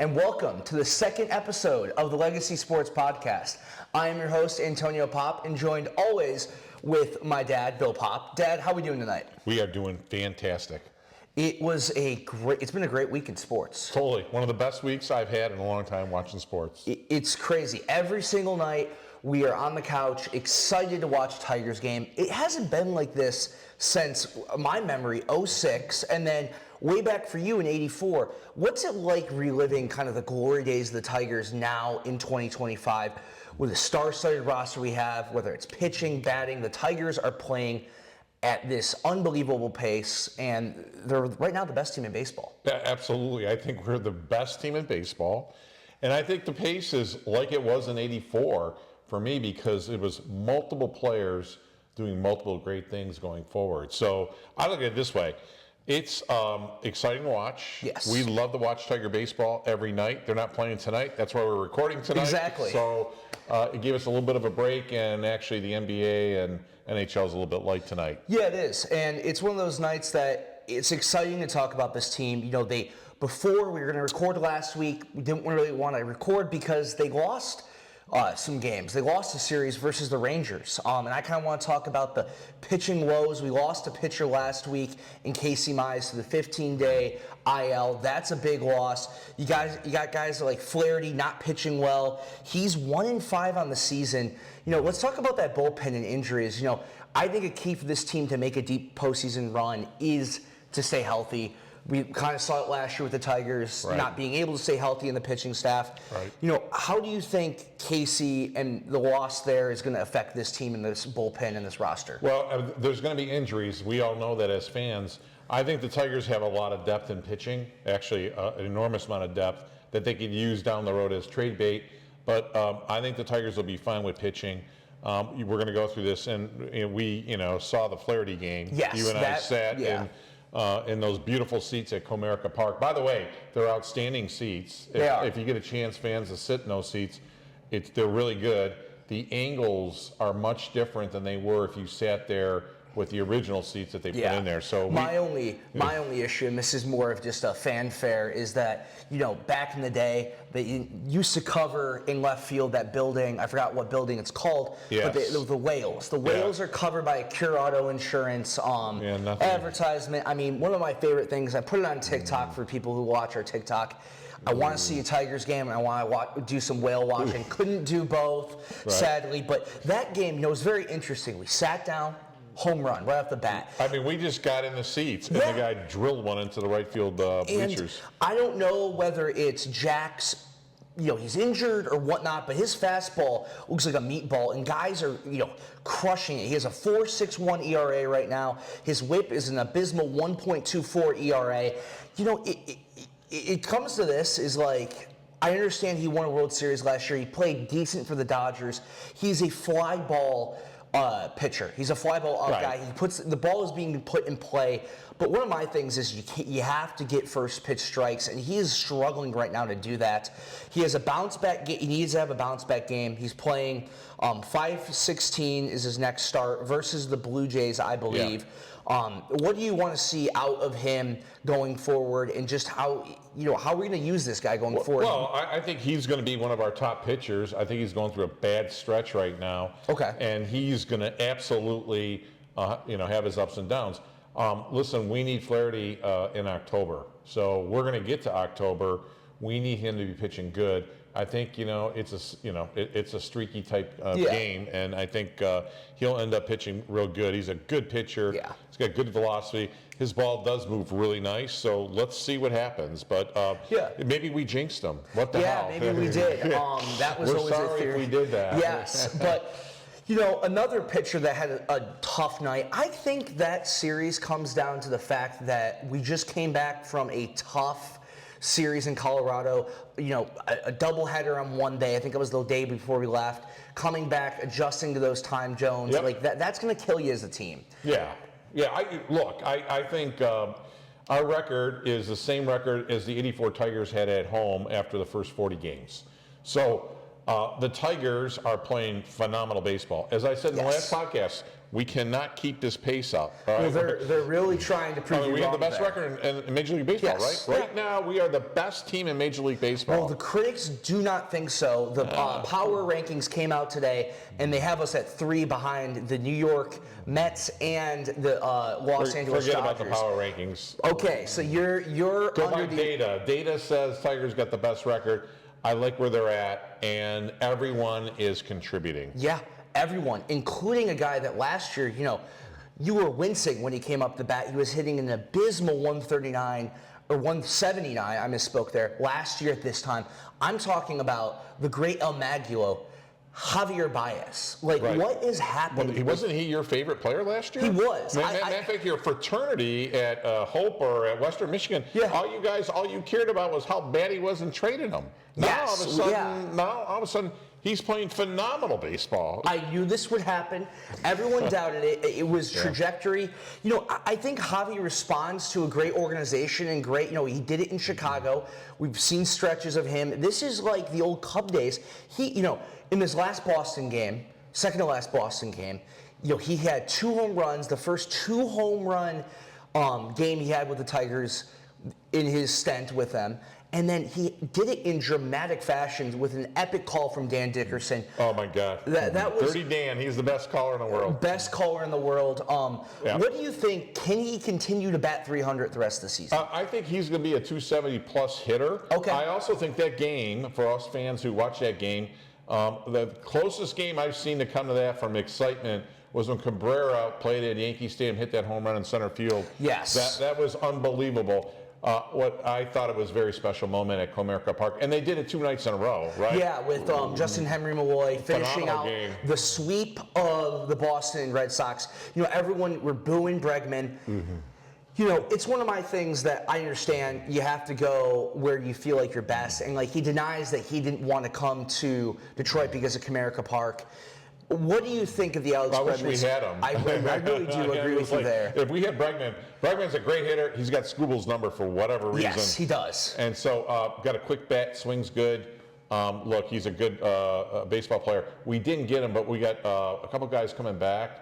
and welcome to the second episode of the Legacy Sports Podcast. I am your host, Antonio Pop, and joined always with my dad, Bill Pop. Dad, how are we doing tonight? We are doing fantastic. It's been a great week in sports. Totally. One of the best weeks I've had in a long time watching sports. It's crazy. Every single night, we are on the couch, excited to watch Tigers game. It hasn't been like this since my memory, 06, and then way back for you in 84. What's it like reliving kind of the glory days of the Tigers now in 2025 with a star-studded roster we have, whether it's pitching, batting? The Tigers are playing at this unbelievable pace, and they're right now the best team in baseball. Yeah, absolutely. I think we're the best team in baseball. And I think the pace is like it was in 84 for me because it was multiple players doing multiple great things going forward. So I look at it this way. It's exciting to watch. Yes. We love to watch Tiger baseball every night. They're not playing tonight. That's why we're recording tonight. Exactly. So it gave us a little bit of a break, and actually the NBA and NHL is a little bit light tonight. Yeah, it is. And it's one of those nights that it's exciting to talk about this team. You know, before we were going to record last week, we didn't really want to record because they lost some games. They lost a series versus the Rangers. And I kind of want to talk about the pitching woes. We lost a pitcher last week in Casey Mize to the 15-day IL. That's a big loss. You got guys like Flaherty not pitching well. He's 1-5 on the season. You know, let's talk about that bullpen and injuries. You know, I think a key for this team to make a deep postseason run is to stay healthy. We kind of saw it last year with the Tigers not being able to stay healthy in the pitching staff. Right. You know, how do you think Casey and the loss there is going to affect this team and this bullpen and this roster? Well, there's going to be injuries. We all know that as fans. I think the Tigers have a lot of depth in pitching, actually an enormous amount of depth that they could use down the road as trade bait. But I think the Tigers will be fine with pitching. We're going to go through this, and we saw the Flaherty game. Yes, you and I sat in those beautiful seats at Comerica Park. By the way, they're outstanding seats. If you get a chance, fans, to sit in those seats, they're really good. The angles are much different than they were if you sat there with the original seats that they put in there. So my only issue, and this is more of just a fanfare, is that back in the day they used to cover in left field that building. I forgot what building it's called, but the Whales. The Whales are covered by a Cure Auto Insurance advertisement. I mean, one of my favorite things. I put it on TikTok for people who watch our TikTok. I want to see a Tigers game, and I want to do some whale watching. Couldn't do both, sadly. But that game, was very interesting. We sat down. Home run right off the bat. I mean, we just got in the seats, and the guy drilled one into the right field bleachers. I don't know whether it's Jack's, he's injured or whatnot, but his fastball looks like a meatball, and guys are, crushing it. He has a 4.61 ERA right now. His whip is an abysmal 1.24 ERA. It comes to this is like, I understand he won a World Series last year. He played decent for the Dodgers. He's a fly ball pitcher. He's a fly ball up guy. The ball is being put in play. But one of my things is you have to get first pitch strikes, and he is struggling right now to do that. He has a bounce back game. He needs to have a bounce back game. He's playing 5-16 is his next start versus the Blue Jays, I believe. What do you want to see out of him going forward, and just how are we going to use this guy going forward? Well, I think he's going to be one of our top pitchers. I think he's going through a bad stretch right now. Okay. And he's going to absolutely, have his ups and downs. Listen, we need Flaherty in October. So we're going to get to October. We need him to be pitching good. I think it's a streaky type game, and I think he'll end up pitching real good. He's a good pitcher. Yeah. He's got good velocity. His ball does move really nice. So let's see what happens. But maybe we jinxed him. What the hell? Yeah, maybe we did. That was always a theory. If we did that. Yes, but. Another pitcher that had a tough night, I think that series comes down to the fact that we just came back from a tough series in Colorado, a doubleheader on one day. I think it was the day before we left. Coming back, adjusting to those time zones, that's going to kill you as a team. Yeah. I think our record is the same record as the '84 Tigers had at home after the first 40 games. So The Tigers are playing phenomenal baseball. As I said in the last Yes. podcast, we cannot keep this pace up. All right? Well, they're really trying to prove you we have the wrong best there. record in Major League Baseball, Yes. right? Right now, we are the best team in Major League Baseball. Well, the critics do not think so. The power rankings came out today, and they have us at 3 behind the New York Mets and the Los Angeles Forget Dodgers. about the power rankings. Okay, so you're Go by under the data. Data says Tigers got the best record. I like where they're at, and everyone is contributing. yeah, everyone, including a guy that last year, you were wincing when he came up the bat. He was hitting an abysmal 139 or 179. I misspoke there. Last year at this time, I'm talking about the great El Maguilo, Javier Baez. Like, Right. what is happening? Wasn't he your favorite player last year? He was. Matter of fact, your fraternity at Hope or at Western Michigan, Yeah. all you cared about was how bad he was and traded him. Now Yes, all of a sudden, he's playing phenomenal baseball. I knew this would happen. Everyone doubted it. It was trajectory. I think Javi responds to a great organization and great, he did it in Chicago. We've seen stretches of him. This is like the old Cub days. He, in this last Boston game, second to last Boston game, he had 2 home runs, the first 2 home run game he had with the Tigers in his stint with them. And then he did it in dramatic fashion with an epic call from Dan Dickerson. Oh my God! That was Dirty Dan. He's the best caller in the world. best caller in the world. Yeah. What do you think? Can he continue to bat 300 the rest of the season? I think he's going to be a 270 plus hitter. Okay. I also think that game, for us fans who watch that game, the closest game I've seen to come to that from excitement was when Cabrera played at Yankee Stadium, hit that home run in center field. Yes. That was unbelievable. What I thought it was a very special moment at Comerica Park, and they did it 2 nights in a row, right? Yeah, with Justin Henry Malloy finishing Phenomenal out game. the sweep of the Boston Red Sox. Everyone were booing Bregman. It's one of my things that I understand. You have to go where you feel like you're best, and he denies that he didn't want to come to Detroit because of Comerica Park. What do you think of the Alex Bregman? I wish we had him. I really do agree with you there. If we had Bregman's a great hitter. He's got Scooble's number for whatever reason. Yes, he does. And so got a quick bat, swings good. Look, he's a good baseball player. We didn't get him, but we got a couple guys coming back,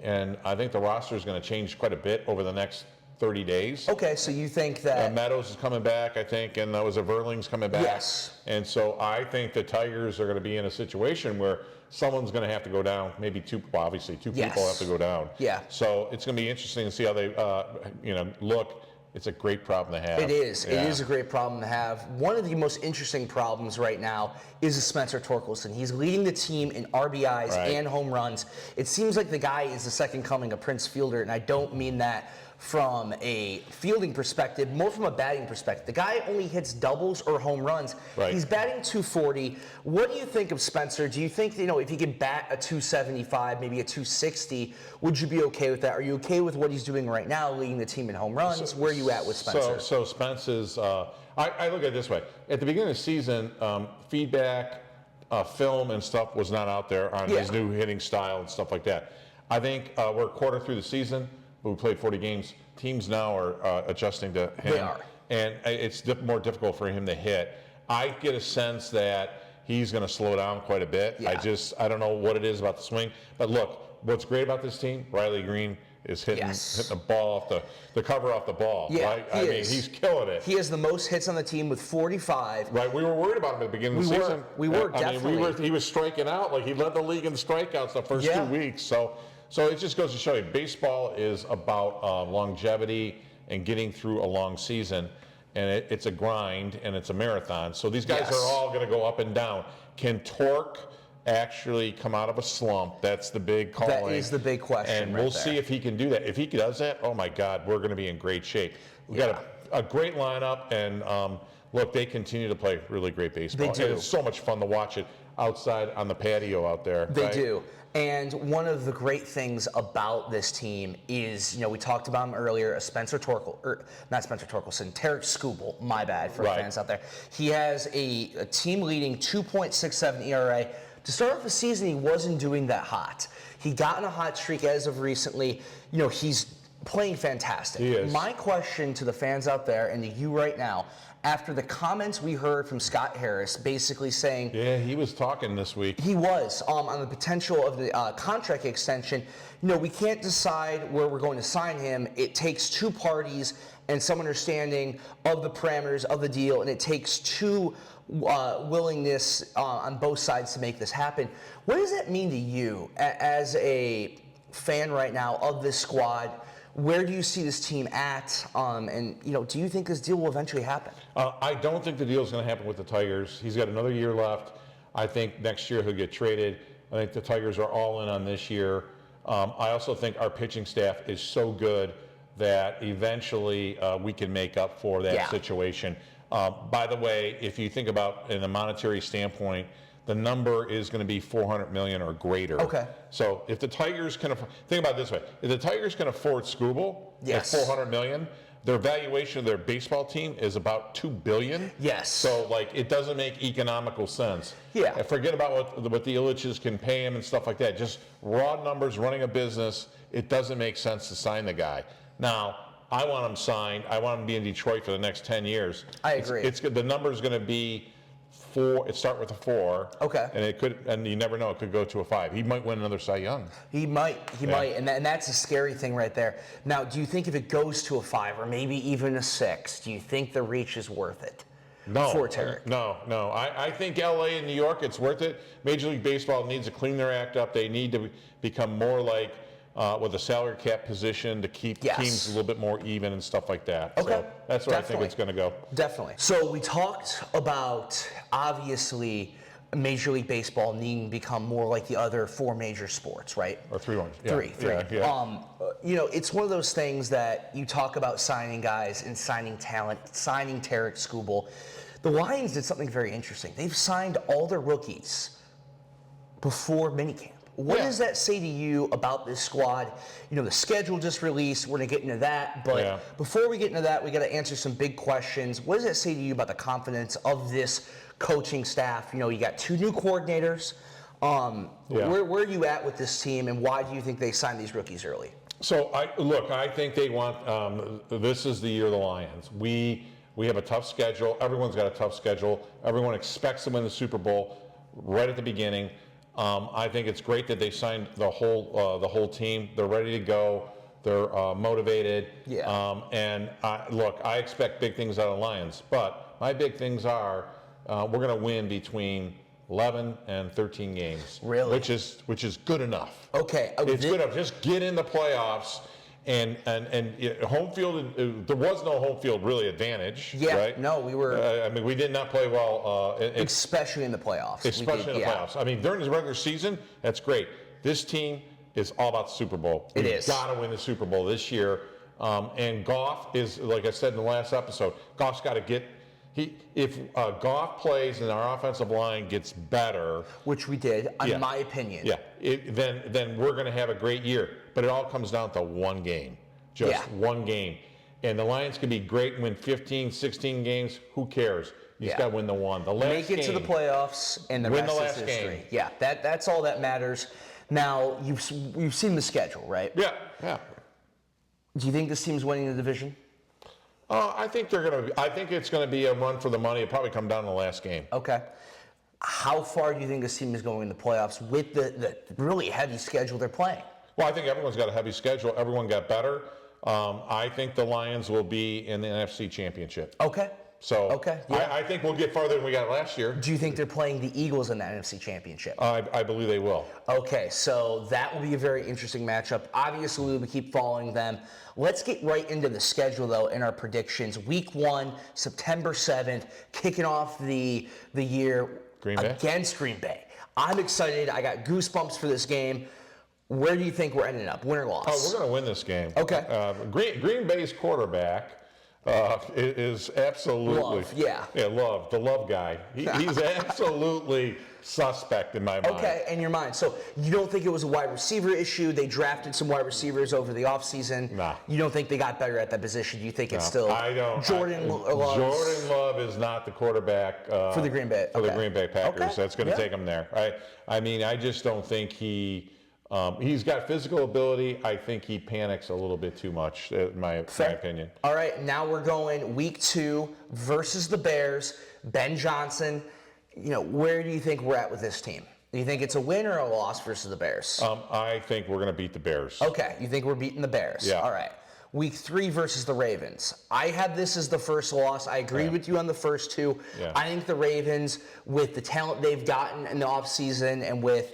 and I think the roster is going to change quite a bit over the next 30 days. Okay, so you think that Meadows is coming back, I think, and was Verling's coming back. Yes. And so I think the Tigers are going to be in a situation where someone's going to have to go down. Maybe obviously two Yes. people have to go down. Yeah. So it's going to be interesting to see how they, look. It's a great problem to have. It is. Yeah. It is a great problem to have. One of the most interesting problems right now is Spencer Torkelson. He's leading the team in RBIs Right. and home runs. It seems like the guy is the second coming of Prince Fielder, and I don't mean that from a fielding perspective, more from a batting perspective. The guy only hits doubles or home runs. Right. He's batting 240. What do you think of Spencer? Do you think, if he could bat a 275, maybe a 260, would you be okay with that? Are you okay with what he's doing right now, leading the team in home runs? Where are you at with Spencer? So Spence is, I look at it this way. At the beginning of the season, feedback, film and stuff was not out there on his new hitting style and stuff like that. I think we're a quarter through the season. We played 40 games. Teams now are adjusting to him. They are. And it's more difficult for him to hit. I get a sense that he's going to slow down quite a bit. Yeah. I don't know what it is about the swing. But look, what's great about this team, Riley Green is hitting the ball off the cover off the ball. Yeah, right? I mean, he's killing it. He has the most hits on the team with 45. Right, we were worried about him at the beginning of the season. We were definitely. He was striking out. Like, he led the league in strikeouts the first 2 weeks. So it just goes to show you, baseball is about longevity and getting through a long season, and it's a grind and it's a marathon. So these guys are all going to go up and down. Can Torque actually come out of a slump? That's the big calling. That is the big question. And we'll see if he can do that. If he does that, oh my God, we're going to be in great shape. We've got a great lineup, and look, they continue to play really great baseball. They do. And it's so much fun to watch it outside on the patio out there. They do. And one of the great things about this team is, we talked about him earlier, not Spencer Torkelson, Tarek Skubal, my bad for fans out there. He has a team-leading 2.67 ERA. To start off the season, he wasn't doing that hot. He got in a hot streak as of recently. He's playing fantastic. He is. My question to the fans out there and to you right now, after the comments we heard from Scott Harris basically saying Yeah, he was talking this week. he was on the potential of the contract extension. We can't decide where we're going to sign him. It takes two parties and some understanding of the parameters of the deal, and it takes two willingness on both sides to make this happen. What does that mean to you as a fan right now of this squad? Where do you see this team at? And do you think this deal will eventually happen? I don't think the deal is going to happen with the Tigers. He's got another year left. I think next year he'll get traded. I think the Tigers are all in on this year. I also think our pitching staff is so good that eventually we can make up for that situation. By the way, if you think about in a monetary standpoint, the number is going to be $400 million or greater. Okay. So if the Tigers can think about it this way, if the Tigers can afford Skubal at $400 million, their valuation of their baseball team is about $2 billion. Yes. So it doesn't make economical sense. Yeah. And forget about what the Illiches can pay him and stuff like that. Just raw numbers, running a business. It doesn't make sense to sign the guy. Now, I want him signed. I want him to be in Detroit for the next 10 years. I agree. The number's going to be 4. It start with a 4. Okay. And it could, and you never know, it could go to a 5. He might win another Cy Young. He might, and that's a scary thing right there. Now, do you think if it goes to a 5 or maybe even a 6, do you think the reach is worth it? No. For Tarek? No. I think LA and New York, it's worth it. Major League Baseball needs to clean their act up. They need to become more like with a salary cap position to keep teams a little bit more even and stuff like that. Okay. So that's where I think it's going to go. Definitely. So we talked about, obviously, Major League Baseball needing to become more like the other 4 major sports, right? Or 3 ones. Yeah. Three. Yeah. It's one of those things that you talk about signing guys and signing talent, signing Tarek Skubal. The Lions did something very interesting. They've signed all their rookies before minicamp. What does that say to you about this squad? The schedule just released. We're going to get into that. But before we get into that, we got to answer some big questions. What does that say to you about the confidence of this coaching staff? You got 2 new coordinators. Where are you at with this team, and why do you think they signed these rookies early? So, I think they want, this is the year of the Lions. We have a tough schedule. Everyone's got a tough schedule. Everyone expects to win the Super Bowl right at the beginning. I think it's great that they signed the whole team. They're ready to go. They're motivated. Yeah. And I expect big things out of the Lions. But my big things are we're going to win between 11 and 13 games. Really? Which is good enough. Okay. It's good enough. Just get in the playoffs. And home field, there was no home field really advantage. Yeah, right? No, we were. we did not play well. Especially in the playoffs. Especially in the playoffs. During the regular season, that's great. This team is all about the Super Bowl. We've got to win the Super Bowl this year. And Goff is, like I said in the last episode, Goff's got to get. If Goff plays and our offensive line gets better, which we did, in my opinion. Yeah. Then we're going to have a great year. But it all comes down to one game. Just one game. And the Lions can be great and win 15, 16 games. Who cares? You just got to win the one. The last Make it to the playoffs, and the rest is history. Game. Yeah, that's all that matters. Now, you've seen the schedule, right? Yeah. Do you think this team's winning the division? I think it's going to be a run for the money. It'll probably come down to the last game. Okay. How far do you think this team is going in the playoffs with the really heavy schedule they're playing? Well, I think everyone's got a heavy schedule. Everyone got better. I think the Lions will be in the NFC Championship. Okay. So I think we'll get farther than we got last year. Do you think they're playing the Eagles in the NFC Championship? I believe they will. Okay, so that will be a very interesting matchup. Obviously, we will keep following them. Let's get right into the schedule, though, in our predictions. Week 1, September 7th, kicking off the year against Green Bay. I'm excited. I got goosebumps for this game. Where do you think we're ending up? Win or loss? Oh, we're going to win this game. Okay. Green Bay's quarterback is absolutely Love. Yeah, Love, the Love guy. He's absolutely suspect in my mind. Okay, in your mind. So you don't think it was a wide receiver issue? They drafted some wide receivers over the offseason. Nah. You don't think they got better at that position? You think it's still I don't. Jordan Love? Jordan Love is not the quarterback for the Green Bay. For the Green Bay Packers. That's going to take him there. I just don't think he He's got physical ability. I think he panics a little bit too much, in my opinion. All right, now we're going week 2 versus the Bears. Ben Johnson, where do you think we're at with this team? Do you think it's a win or a loss versus the Bears? I think we're going to beat the Bears. Okay, you think we're beating the Bears? Yeah. All right. Week 3 versus the Ravens. I have this as the first loss. I agree with you on the first 2. Yeah. I think the Ravens, with the talent they've gotten in the offseason and with,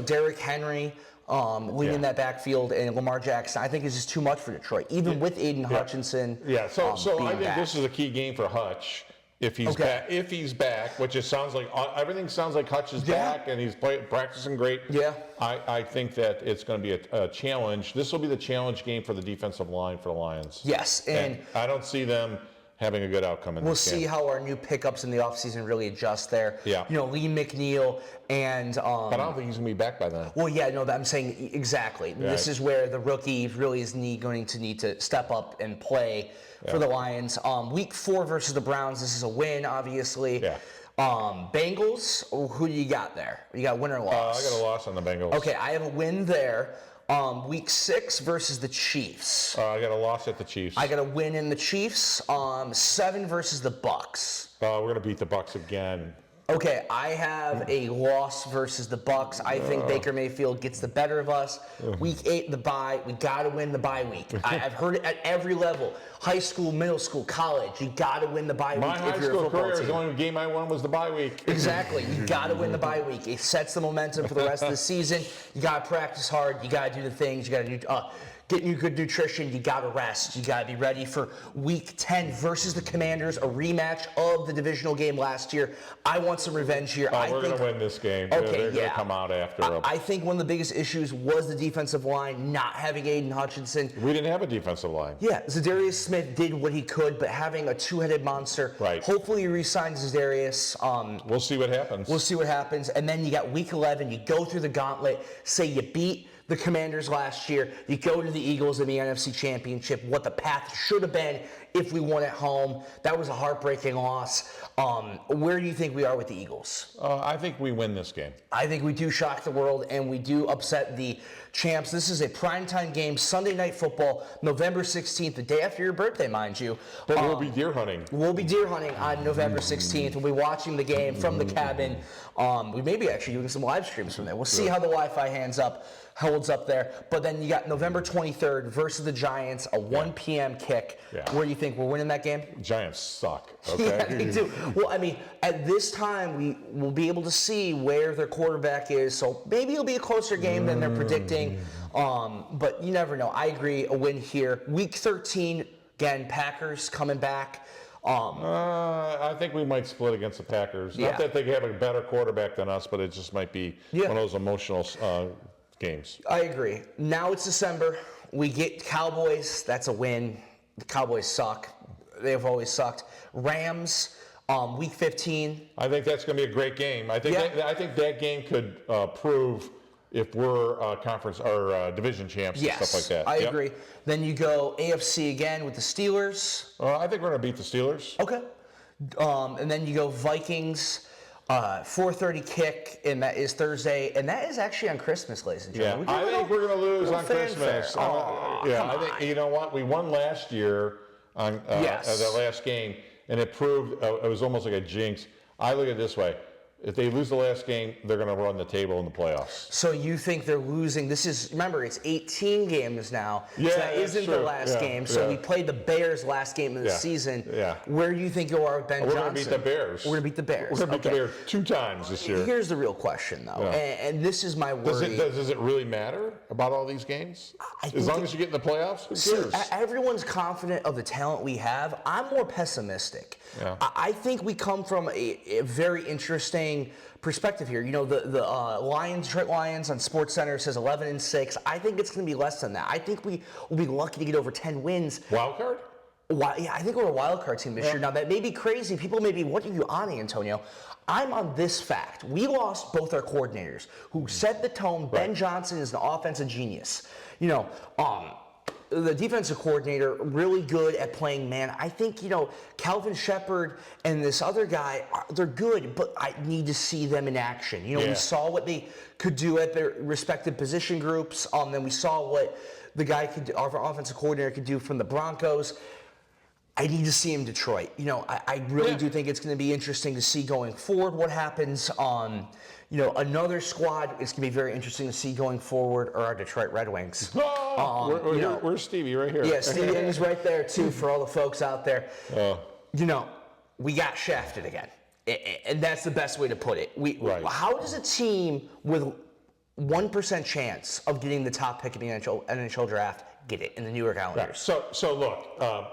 Derrick Henry leading that backfield and Lamar Jackson, I think it's just too much for Detroit, even with Aiden Hutchinson. Yeah, so I think back. this is a key game for Hutch. If he's back, which it sounds like everything sounds like Hutch is back and he's practicing great. Yeah. I think that it's going to be a challenge. This will be the challenge game for the defensive line for the Lions. Yes, and I don't see them having a good outcome in this game. We'll see how our new pickups in the offseason really adjust there. Yeah. Lee McNeil and but I don't think he's going to be back by then. Well, yeah, no, I'm saying exactly. Right. This is where the rookie really is going to need to step up and play for the Lions. Week 4 versus the Browns, this is a win, obviously. Yeah. Bengals, who do you got there? You got win or loss? I got a loss on the Bengals. Okay, I have a win there. Week 6 versus the Chiefs. I got a loss at the Chiefs. I got a win in the Chiefs. 7 versus the Bucks. We're going to beat the Bucks again. Okay, I have a loss versus the Bucks. I think Baker Mayfield gets the better of us. Week 8, the bye. We got to win the bye week. I've heard it at every level: high school, middle school, college. You got to win the bye week if you're a football team. The only game I won was the bye week. Exactly. You got to win the bye week. It sets the momentum for the rest of the season. You got to practice hard. You got to do the things. You got to do. Getting you good nutrition, you got to rest. You got to be ready for Week 10 versus the Commanders, a rematch of the divisional game last year. I want some revenge here. We're going to win this game. Okay, They're going to come out after them. I think one of the biggest issues was the defensive line not having Aiden Hutchinson. We didn't have a defensive line. Yeah, Zadarius Smith did what he could, but having a two-headed monster. Right. Hopefully he re-signs Zadarius. We'll see what happens. We'll see what happens. And then you got Week 11. You go through the gauntlet. Say you beat the Commanders last year. You go to the Eagles in the NFC Championship, what the path should have been if we won at home. That was a heartbreaking loss. Where do you think we are with the Eagles? I think we win this game. I think we do shock the world, and we do upset the champs. This is a primetime game, Sunday Night Football, November 16th, the day after your birthday, mind you. But we'll be deer hunting. We'll be deer hunting on November 16th. We'll be watching the game from the cabin. We may be actually doing some live streams from there. We'll see how the Wi-Fi holds up there. But then you got November 23rd versus the Giants, a 1 p.m. kick. Yeah. Where do you think we're winning that game? Giants suck. Okay. Yeah, they do. Well, I mean, at this time, we will be able to see where their quarterback is. So maybe it'll be a closer game than they're predicting. But you never know. I agree, a win here. Week 13, again, Packers coming back. I think we might split against the Packers. Not that they have a better quarterback than us, but it just might be one of those emotional games. I agree. Now it's December. We get Cowboys. That's a win. The Cowboys suck. They've always sucked. Rams, week 15. I think that's going to be a great game. I think that game could prove if we're conference or division champs and stuff like that. I agree. Then you go AFC again with the Steelers. I think we're going to beat the Steelers. Okay. And then you go Vikings. 4:30 kick, and that is Thursday, and that is actually on Christmas, ladies and gentlemen. I think we're going to lose on fanfare. Christmas. I think you know what, we won last year on that last game, and it proved it was almost like a jinx. I look at it this way: if they lose the last game, they're going to run the table in the playoffs. So you think they're losing? Remember, it's 18 games now. Yeah, so that isn't the last game. So we played the Bears last game of the season. Yeah. Where do you think you are with Ben Johnson? We're going to beat the Bears. We're going to beat the Bears. We're going to beat the Bears 2 times this year. Here's the real question, though, and this is my worry. Does it really matter about all these games? As long as you get in the playoffs, who cares? Everyone's confident of the talent we have. I'm more pessimistic. Yeah. I think we come from a very interesting perspective here. You know, the Detroit Lions on SportsCenter says 11-6. I think it's going to be less than that. I think we will be lucky to get over 10 wins. Wild card? Yeah, I think we're a wild card team this year. Now, that may be crazy. People may be, what are you on, Antonio? I'm on this fact. We lost both our coordinators who set the tone. Ben Johnson is an offensive genius. You know, the defensive coordinator, really good at playing man. I think, Calvin Shepard and this other guy, they're good, but I need to see them in action. We saw what they could do at their respective position groups. Then we saw what the guy our offensive coordinator could do from the Broncos. I need to see him in Detroit. I really do think it's going to be interesting to see going forward what happens on, another squad. It's going to be very interesting to see going forward are our Detroit Red Wings. Where's Stevie? Right here. Yeah, Stevie is right there, too, for all the folks out there. We got shafted again. And that's the best way to put it. How does a team with 1% chance of getting the top pick in the NHL draft get it in the New York Islanders? Right. So look,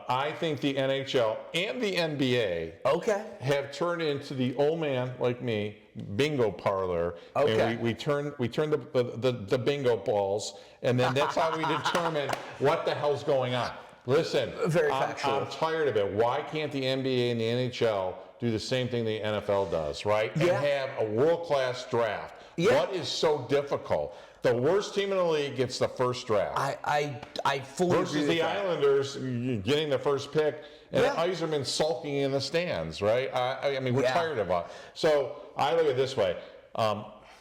I think the NHL and the NBA have turned into the old man like me bingo parlor. Okay. And we turn the bingo balls, and then that's how we determine what the hell's going on. Listen, very factual. I'm tired of it. Why can't the NBA and the NHL do the same thing the NFL does, right? And have a world-class draft. What is so difficult? The worst team in the league gets the first draft. I fully agree versus with the that. Islanders getting the first pick and Yzerman sulking in the stands, right? I mean, we're tired of it. So I look at it this way.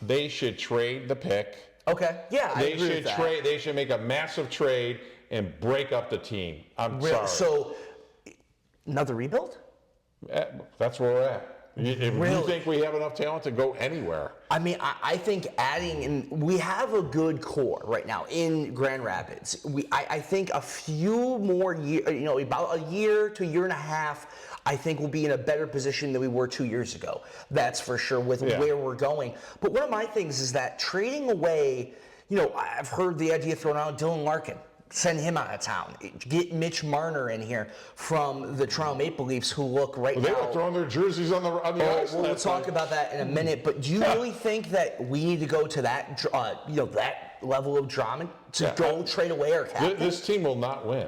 They should trade the pick. Okay. Yeah, I agree with that. They should make a massive trade and break up the team. I'm sorry. So, another rebuild? That's where we're at. If you think we have enough talent to go anywhere. I mean, I think we have a good core right now in Grand Rapids. I think a few more years, about a year to a year and a half, I think we'll be in a better position than we were 2 years ago. That's for sure with where we're going. But one of my things is that trading away, I've heard the idea thrown out, Dylan Larkin. Send him out of town. Get Mitch Marner in here from the Toronto Maple Leafs, who look now. They were throwing their jerseys on the ice. We'll talk about that in a minute. But do you really think that we need to go to that, that level of drama to go trade away our captain? This team will not win.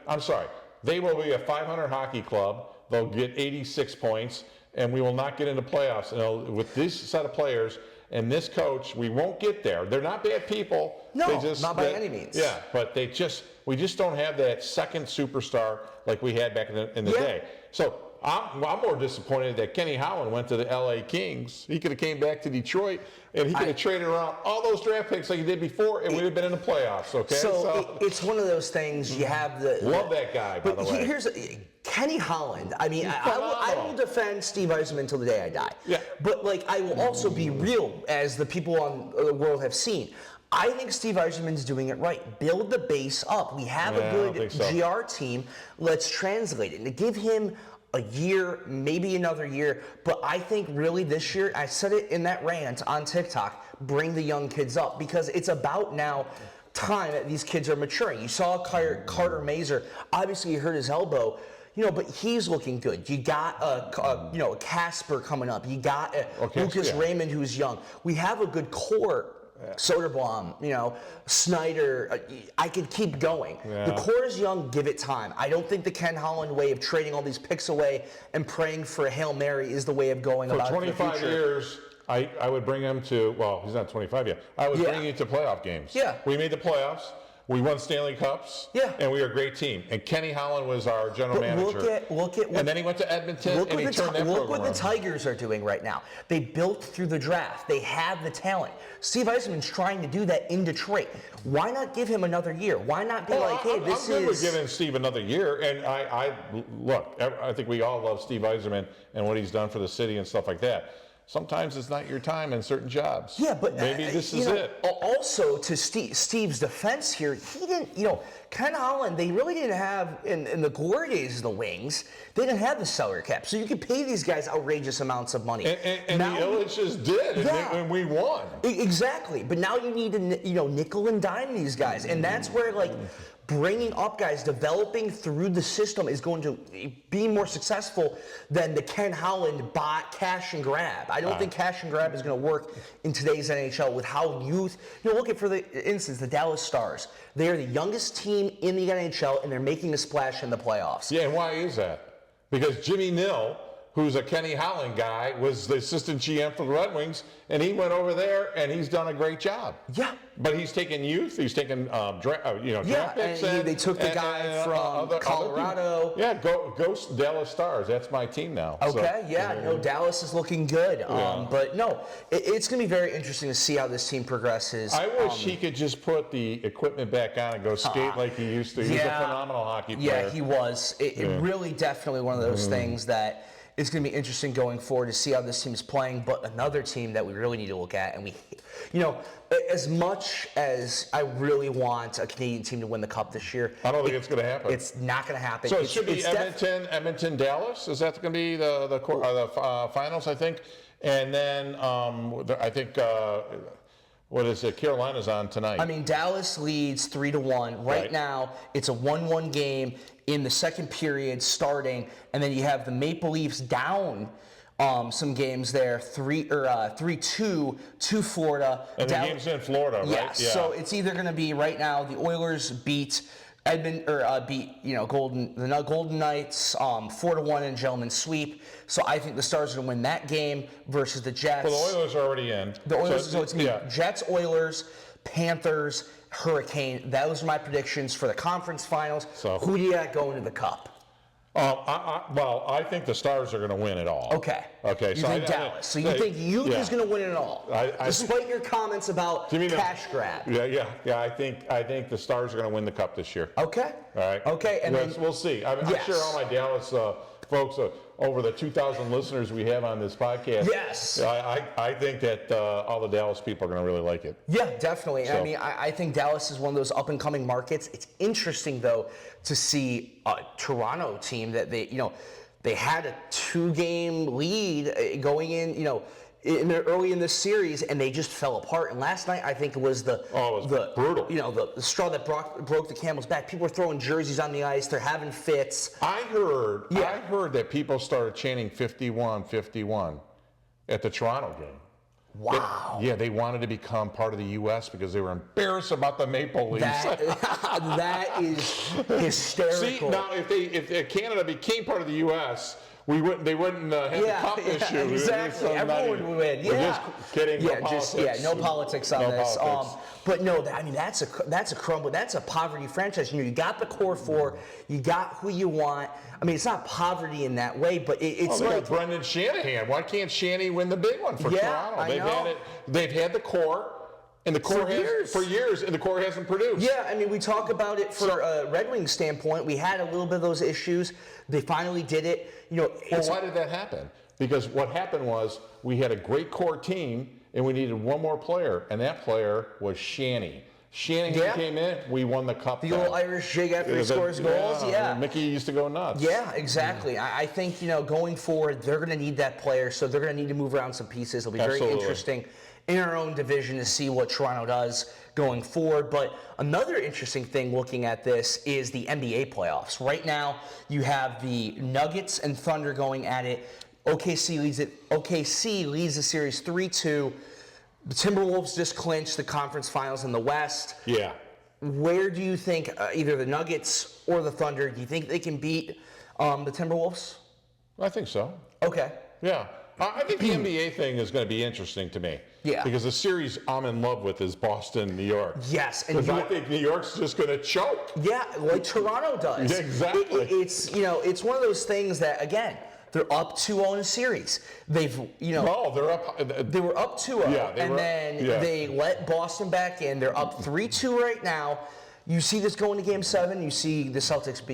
I'm sorry. They will be a 500 hockey club. They'll get 86 points, and we will not get into playoffs. With this set of players and this coach, we won't get there. They're not bad people. No, not by any means. Yeah, but we just don't have that second superstar like we had back in the day. So I'm more disappointed that Kenny Holland went to the LA Kings. He could have came back to Detroit, and he could have traded around all those draft picks like he did before, and we'd have been in the playoffs. Okay. So it's one of those things. You have love that guy. By the way, here's Kenny Holland. I mean, I will defend Steve Yzerman until the day I die. Yeah. But I will also be real, as the people on the world have seen. I think Steve Yzerman's doing it right. Build the base up. We have a good GR team. Let's translate it. And to give him a year, maybe another year, but I think really this year, I said it in that rant on TikTok, bring the young kids up, because it's about now time that these kids are maturing. You saw Carter Mazer. Obviously, he hurt his elbow. But he's looking good. You got a Casper coming up. You got Lucas Raymond, who's young. We have a good core. Soderblom, Snyder. I could keep going. Yeah. The core is young. Give it time. I don't think the Ken Holland way of trading all these picks away and praying for a Hail Mary is the way of going about it. For 25 years, I would bring him to. Well, he's not 25 yet. I would bring him to playoff games. Yeah. We made the playoffs. We won Stanley Cups, and we were a great team. And Kenny Holland was our general manager. Look at and then he went to Edmonton, and he turned that program around. Look what the Tigers are doing right now. They built through the draft. They have the talent. Steve Yzerman's trying to do that in Detroit. Why not give him another year? Why not be I'm good with giving Steve another year. And I think we all love Steve Yzerman and what he's done for the city and stuff like that. Sometimes it's not your time in certain jobs. Yeah, but maybe this is it. Also, to Steve's defense here, he didn't, Ken Holland, they really didn't have, in the glory days of the Wings, they didn't have the salary cap. So you could pay these guys outrageous amounts of money. And now, the Illiches did, and we won. Exactly. But now you need to, nickel and dime these guys. And that's where, bringing up guys, developing through the system is going to be more successful than the Ken Holland cash and grab. I don't think cash and grab is going to work in today's NHL with how youth. Look at, for the instance, the Dallas Stars. They are the youngest team in the NHL, and they're making a splash in the playoffs. Yeah, and why is that? Because Jimmy Nill who's a Kenny Holland guy, was the assistant GM for the Red Wings, and he went over there and he's done a great job. Yeah. But he's taken youth, he's taken draft picks. And they took the guy from Colorado. Yeah, go Dallas Stars. That's my team now. Okay, so, no, Dallas is looking good. Yeah. But no, it's going to be very interesting to see how this team progresses. I wish he could just put the equipment back on and go skate like he used to. He's a phenomenal hockey player. Yeah, he was. It really definitely one of those things that it's going to be interesting going forward to see how this team is playing. But another team that we really need to look at, and as much as I really want a Canadian team to win the Cup this year, I don't think it's going to happen. It's not going to happen. So it should be Edmonton, Dallas. Is that going to be the finals? I think, and then I think. What is it? Carolina's on tonight. I mean, Dallas leads 3-1. Right now, it's a 1-1 game in the second period starting, and then you have the Maple Leafs down some games there, 3-2 to Florida. And the game's in Florida, right? Yeah. So it's either going to be right now the Oilers beat the Golden Knights 4-1 in gentleman's sweep. So I think the Stars are going to win that game versus the Jets. Well, the Oilers are already in. The Oilers, so it's Jets, Oilers, Panthers, Hurricane. Those are my predictions for the conference finals. So who do you got going to the Cup? I think the Stars are going to win it all. Okay. Okay. You think Dallas. So you think is going to win it all, despite your comments about cash grab. Yeah. I think the Stars are going to win the Cup this year. Okay. All right. Okay. And we'll see. I'm sure all my Dallas folks, over the 2,000 listeners we have on this podcast. Yes. I think that all the Dallas people are going to really like it. Yeah, definitely. So. I mean, I think Dallas is one of those up-and-coming markets. It's interesting, though, to see a Toronto team that they had a 2-game lead going in, early in this series, and they just fell apart. And last night, I think it was the brutal. The straw that broke the camel's back. People were throwing jerseys on the ice. They're having fits. I heard that people started chanting 51-51 at the Toronto game. Wow. They wanted to become part of the U.S. because they were embarrassed about the Maple Leafs. That is hysterical. See, now if Canada became part of the U.S., they wouldn't have the Cup issue. Exactly. Everyone would win. We're just kidding. No politics on this. But no, that's a crumble. That's a poverty franchise. You got the core four. You got who you want. I mean, it's not poverty in that way, but it's they got Brendan Shanahan. Why can't Shanny win the big one for Toronto? They've had the core. And the core for years, and the core hasn't produced. Yeah, I mean, we talk about it for a Red Wings standpoint. We had a little bit of those issues. They finally did it. Why did that happen? Because what happened was we had a great core team, and we needed one more player, and that player was Shanny. Shanahan came in, we won the Cup. The old Irish jig after he scores goals, Mickey used to go nuts. Yeah, exactly. I think, going forward, they're going to need that player, so they're going to need to move around some pieces. It'll be very interesting in our own division to see what Toronto does going forward. But another interesting thing looking at this is the NBA playoffs. Right now, you have the Nuggets and Thunder going at it. OKC leads the series 3-2. The Timberwolves just clinched the conference finals in the West. Yeah. Where do you think either the Nuggets or the Thunder, do you think they can beat the Timberwolves? I think so. Okay. Yeah. I think the NBA thing is going to be interesting to me. Yeah. Because the series I'm in love with is Boston, New York. Yes. Because I think New York's just going to choke. Yeah, like Toronto does. Yeah, exactly. It's one of those things that, again, they're up 2-0 in a series. No, they're up. They were up 2-0, then they let Boston back in. They're up 3-2 right now. You see this going to Game 7. You see the Celtics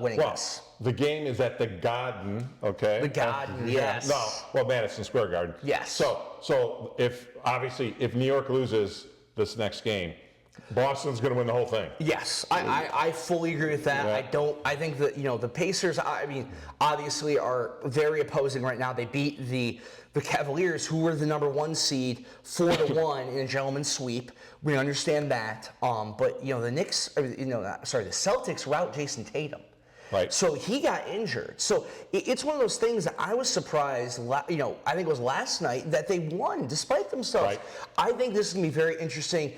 winning this. The game is at the Garden, okay? The Garden, yes. Madison Square Garden. Yes. So if New York loses this next game, Boston's going to win the whole thing. Yes, I fully agree with that. Yeah. I think that the Pacers, obviously are very opposing right now. They beat the Cavaliers, who were the number 1 seed, 4-1 in a gentleman's sweep. We understand that. But the Celtics rout Jason Tatum. Right. So he got injured. So it's one of those things that I was surprised, I think it was last night, that they won despite themselves. Right. I think this is going to be very interesting.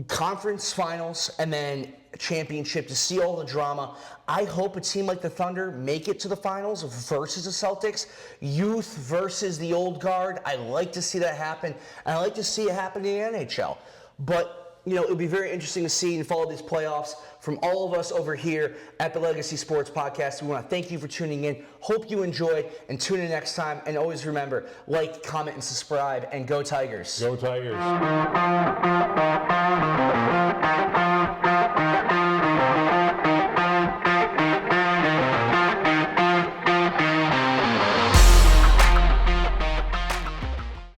conference finals and then championship to see all the drama. I hope a team like the Thunder make it to the finals versus the Celtics. Youth versus the old guard. I like to see that happen, and I like to see it happen in the NHL. But it would be very interesting to see and follow these playoffs. From all of us over here at the Legacy Sports Podcast, we want to thank you for tuning in. Hope you enjoy, and tune in next time. And always remember, like, comment, and subscribe, and go Tigers. Go Tigers.